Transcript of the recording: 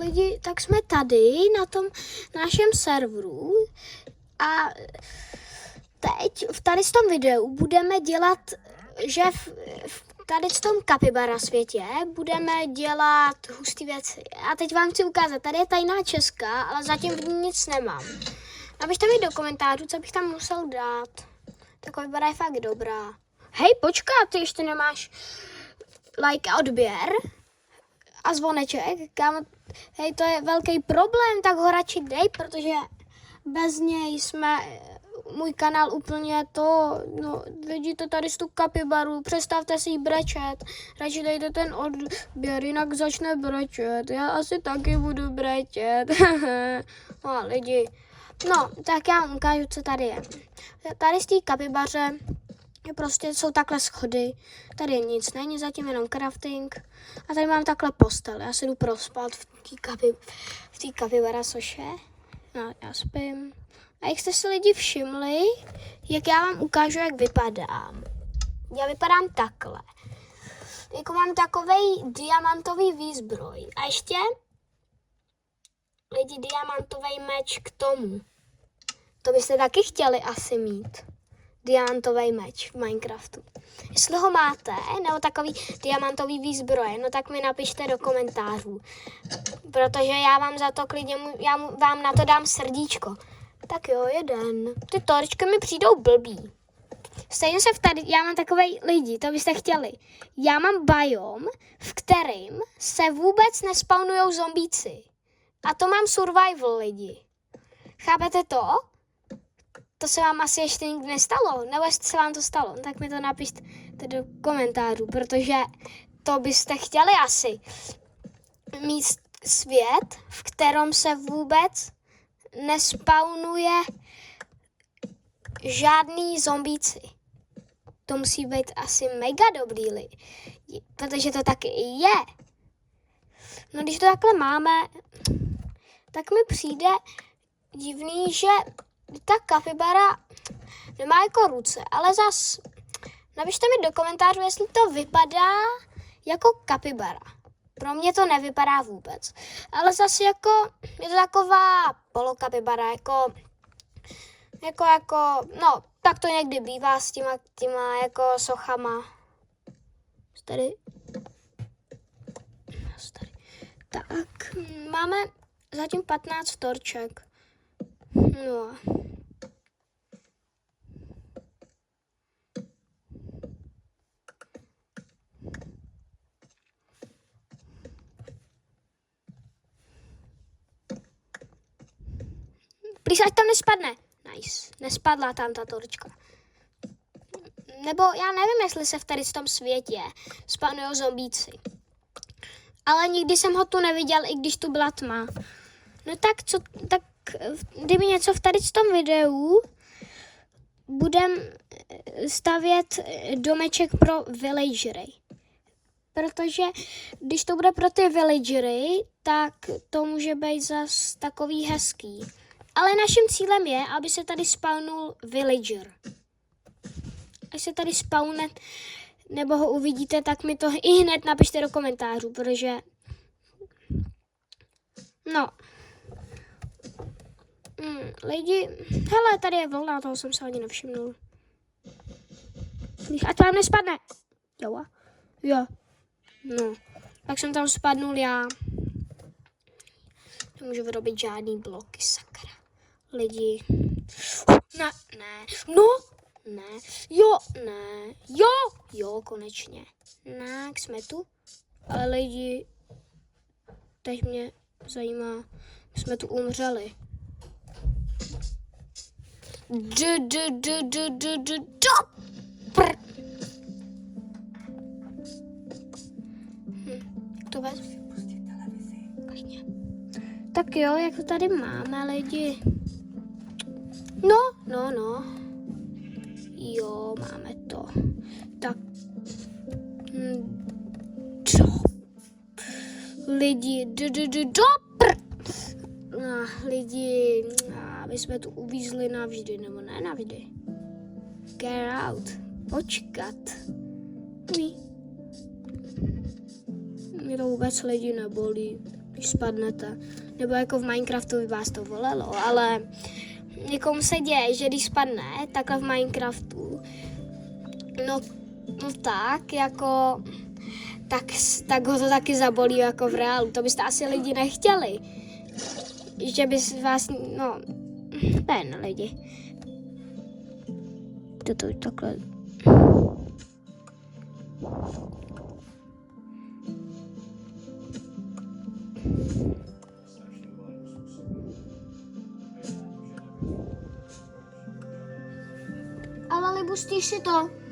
lidi, tak jsme tady na tom našem serveru a teď v tady tom videu budeme dělat, že tady v tom kapibara světě budeme dělat hustý věci. A teď vám chci ukázat, tady je tajná česká, ale zatím v ní nic nemám. Napište mi do komentářů, co bych tam musel dát. Ta kapibara je fakt dobrá. Hej, počkat, ty ještě nemáš like a odběr a zvoneček, kámo, hej, to je velký problém, tak ho radši dej, protože bez něj jsme, můj kanál úplně to, no, vidíte tady tu kapibaru, přestavte si ji brečet, radši dejte ten odběr, jinak začne brečet, já asi taky budu brečet, no lidi, no, tak já vám ukážu, co tady je. Tady z té kapibaře prostě jsou takhle schody, tady je nic, není zatím jenom crafting a tady mám takhle postel, já si jdu prospat v té kapibara soše, no já spím. A jak jste si lidi všimli, jak já vám ukážu, jak vypadám. Já vypadám takhle, jako mám takovej diamantový výzbroj a ještě lidi diamantový meč k tomu, to byste taky chtěli asi mít. Diamantový meč v Minecraftu. Jestli ho máte, nebo takový diamantový výzbroje, no tak mi napište do komentářů. Protože já vám za to klidně, vám na to dám srdíčko. Tak jo, jeden. Ty torčky mi přijdou blbý. Stejně se já mám takovej lidi, to byste chtěli. Já mám biom, v kterým se vůbec nespawnujou zombíci. A to mám survival lidi. Chápete to? To se vám asi ještě nikdy nestalo, nebo jestli se vám to stalo, tak mi to napište do komentářů, protože to byste chtěli asi mít svět, v kterém se vůbec nespawnuje žádný zombíci. To musí být asi mega dobrý lidi, protože to taky je. No když to takhle máme, tak mi přijde divný, že ta kapibara nemá jako ruce, ale zas napište mi do komentářů, jestli to vypadá jako kapibara. Pro mě to nevypadá vůbec, ale zase jako je to taková polokapibara, no, tak to někdy bývá s těma jako sochama. Tady. Tak, máme zatím 15 torček. No. Please, ať tam nespadne. Nice. Nespadla tam ta torčka. Nebo já nevím, jestli se v tady v tom světě spawnujou zombíci. Ale nikdy jsem ho tu neviděl, i když tu byla tma. No tak kdyby něco v tady v tom videu, budem stavět domeček pro villagery. Protože když to bude pro ty villagery, tak to může být zas takový hezký. Ale naším cílem je, aby se tady spawnul villager. Až se tady spawne, nebo ho uvidíte, tak mi to i hned napište do komentářů, protože no lidi, hele, tady je vlna, toho jsem se ani nevšimnul. Ať vám nespadne. Jo. No, tak jsem tam spadnul já. Nemůžu vyrobit žádný bloky, sakra. Lidi. Jo, konečně. Tak, jsme tu. Ale lidi, teď mě zajímá, jsme tu umřeli. Jak to vez? Tak jo, jak to tady máme, lidi. No. Jo, máme to. Tak. Lidi. Lidi, my jsme tu uvízli navždy, nebo ne navždy. Get out. Počkat. Mě to vůbec lidi nebolí. když spadnete. Nebo jako v Minecraftu by vás to volelo, ale někomu se děje, že když spadne takhle v Minecraftu, no tak, jako, tak ho to taky zabolí jako v reálu. To byste asi lidi nechtěli. Že by vás, no, ne lidi. To takhle. Ale libustí si to.